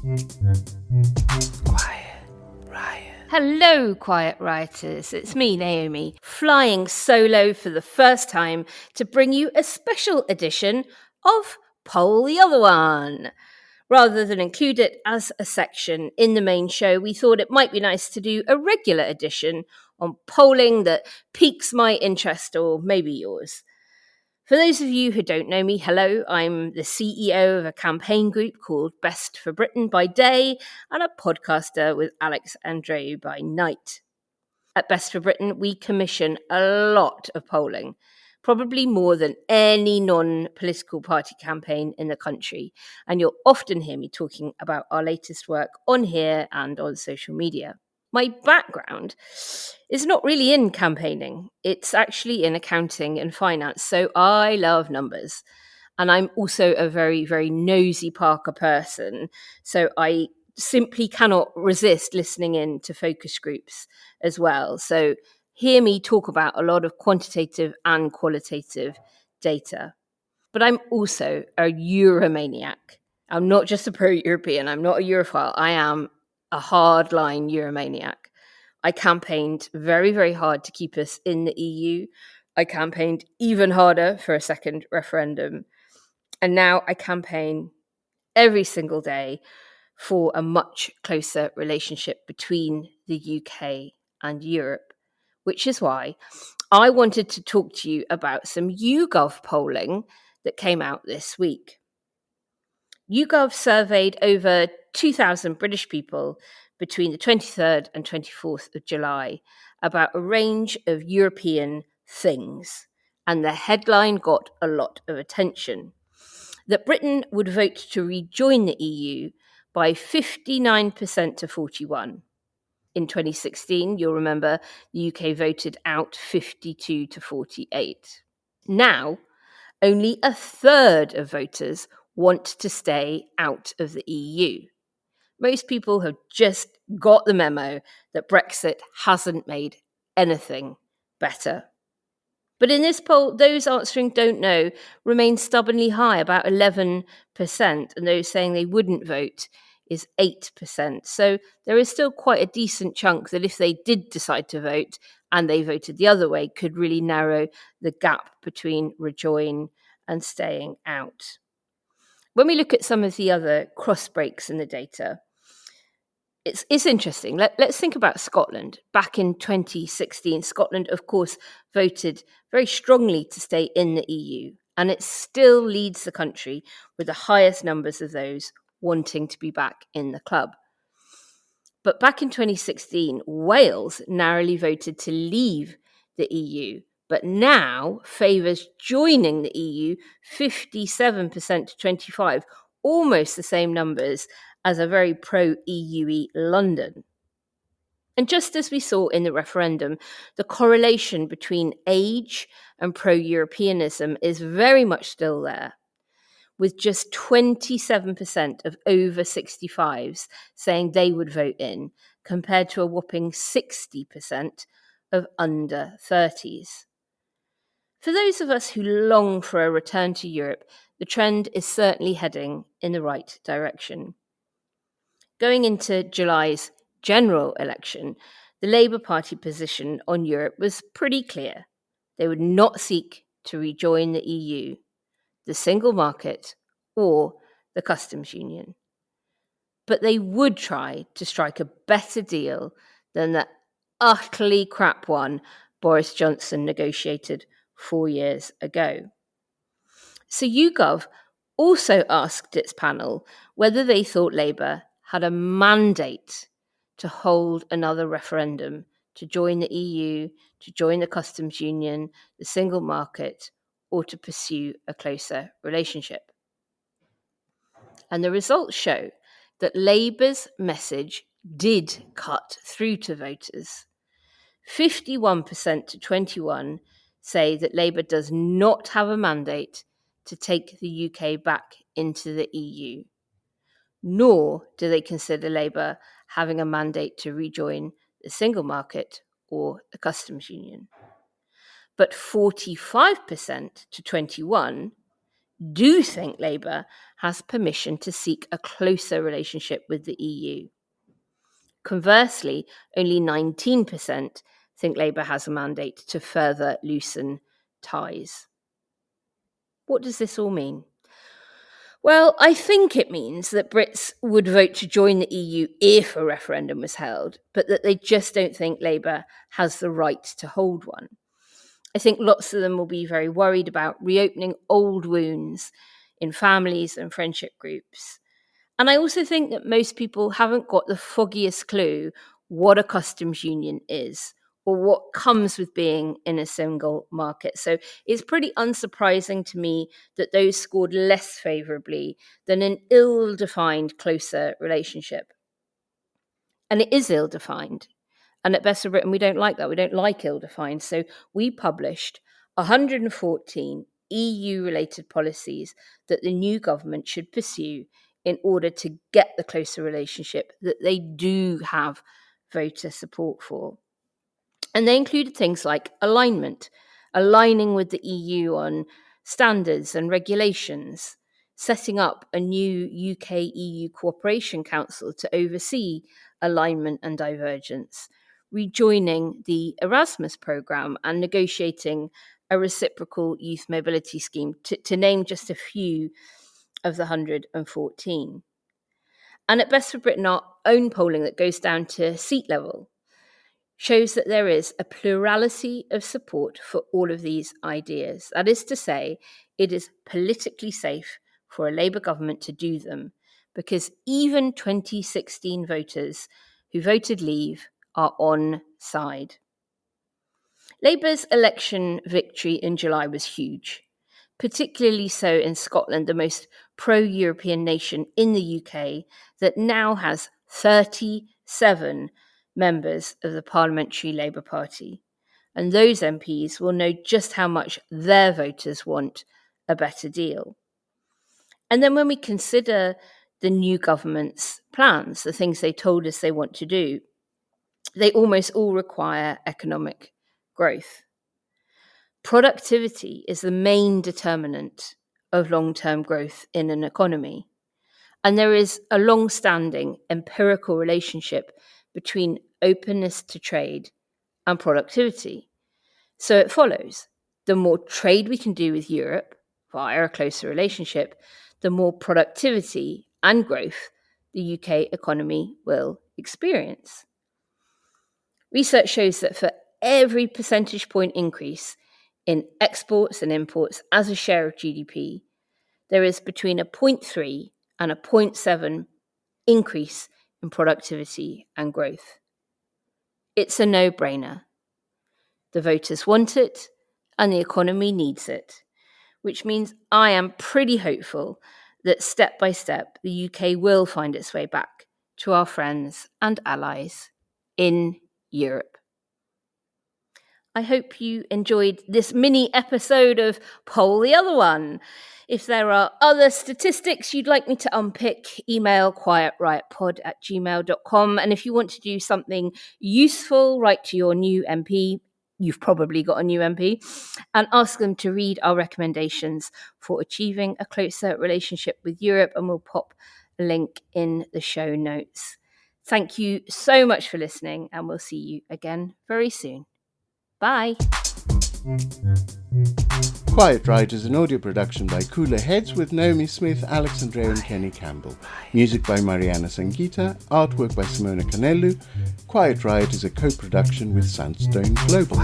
Quiet Riot. Hello, Quiet Rioters. It's me, Naomi, flying solo for the first time to bring you a special edition of Poll the Other One. Rather than include it as a section in the main show, we thought it might be nice to do a regular edition on polling that piques my interest or maybe yours. For those of you who don't know me, hello, I'm the CEO of a campaign group called Best for Britain by day and a podcaster with Alex Andreou by night. At Best for Britain, we commission a lot of polling, probably more than any non-political party campaign in the country, and you'll often hear me talking about our latest work on here and on social media. My background is not really in campaigning. It's actually in accounting and finance. So I love numbers. And I'm also a very, very nosy Parker person. So I simply cannot resist listening in to focus groups as well. So hear me talk about a lot of quantitative and qualitative data. But I'm also a Euromaniac. I'm not just a pro-European. I'm not a Europhile. I am a hardline Euromaniac. I campaigned very, very hard to keep us in the EU. I campaigned even harder for a second referendum. And now I campaign every single day for a much closer relationship between the UK and Europe, which is why I wanted to talk to you about some YouGov polling that came out this week. YouGov surveyed over 2,000 British people between the 23rd and 24th of July about a range of European things, and the headline got a lot of attention. That Britain would vote to rejoin the EU by 59% to 41%. In 2016, you'll remember the UK voted out 52 to 48. Now, only a third of voters want to stay out of the EU. Most people have just got the memo that Brexit hasn't made anything better. But in this poll, those answering don't know remain stubbornly high, about 11%, and those saying they wouldn't vote is 8%. So there is still quite a decent chunk that if they did decide to vote and they voted the other way, could really narrow the gap between rejoin and staying out. When we look at some of the other cross breaks in the data, it's interesting. Let's think about Scotland. Back in 2016, Scotland, of course, voted very strongly to stay in the EU, and it still leads the country with the highest numbers of those wanting to be back in the club. But back in 2016, Wales narrowly voted to leave the EU, but now favours joining the EU 57% to 25%, almost the same numbers as a very pro-EU London. And just as we saw in the referendum, the correlation between age and pro-Europeanism is very much still there, with just 27% of over 65s saying they would vote in, compared to a whopping 60% of under 30s. For those of us who long for a return to Europe, the trend is certainly heading in the right direction. Going into July's general election, the Labour Party position on Europe was pretty clear. They would not seek to rejoin the EU, the single market, or the customs union. But they would try to strike a better deal than the utterly crap one Boris Johnson negotiated 4 years ago. So YouGov also asked its panel whether they thought Labour had a mandate to hold another referendum to join the EU, to join the customs union, the single market, or to pursue a closer relationship. And the results show that Labour's message did cut through to voters. 51% to 21% say that Labour does not have a mandate to take the UK back into the EU, nor do they consider Labour having a mandate to rejoin the single market or the customs union. But 45% to 21% do think Labour has permission to seek a closer relationship with the EU. Conversely, only 19% think Labour has a mandate to further loosen ties. What does this all mean? Well, I think it means that Brits would vote to join the EU if a referendum was held, but that they just don't think Labour has the right to hold one. I think lots of them will be very worried about reopening old wounds in families and friendship groups. And I also think that most people haven't got the foggiest clue what a customs union is or what comes with being in a single market. So it's pretty unsurprising to me that those scored less favourably than an ill-defined closer relationship. And it is ill-defined. And at Best of Britain, we don't like that. We don't like ill-defined. So we published 114 EU-related policies that the new government should pursue in order to get the closer relationship that they do have voter support for. And they included things like alignment, aligning with the EU on standards and regulations, setting up a new UK-EU Cooperation Council to oversee alignment and divergence, rejoining the Erasmus programme and negotiating a reciprocal youth mobility scheme, to name just a few of the 114. And at Best for Britain, our own polling that goes down to seat level shows that there is a plurality of support for all of these ideas. That is to say, it is politically safe for a Labour government to do them, because even 2016 voters who voted Leave are on side. Labour's election victory in July was huge, particularly so in Scotland, the most pro-European nation in the UK, that now has 37 members of the Parliamentary Labour Party. And those MPs will know just how much their voters want a better deal. And then when we consider the new government's plans, the things they told us they want to do, they almost all require economic growth. Productivity is the main determinant of long-term growth in an economy. And there is a long-standing empirical relationship between openness to trade and productivity. So it follows, the more trade we can do with Europe via a closer relationship, the more productivity and growth the UK economy will experience. Research shows that for every percentage point increase in exports and imports as a share of GDP, there is between a 0.3 and a 0.7 increase in productivity and growth. It's a no-brainer. The voters want it, and the economy needs it, which means I am pretty hopeful that step by step the UK will find its way back to our friends and allies in Europe. I hope you enjoyed this mini episode of Poll the Other One. If there are other statistics you'd like me to unpick, email quietriotpod@gmail.com. And if you want to do something useful, write to your new MP, you've probably got a new MP, and ask them to read our recommendations for achieving a closer relationship with Europe, and we'll pop a link in the show notes. Thank you so much for listening, and we'll see you again very soon. Bye. Quiet Riot is an audio production by Cooler Heads with Naomi Smith, Alex Andreou and Kenny Campbell. Music by Mariana Sangeeta, artwork by Simona Canelu. Quiet Riot is a co-production with Sandstone Global.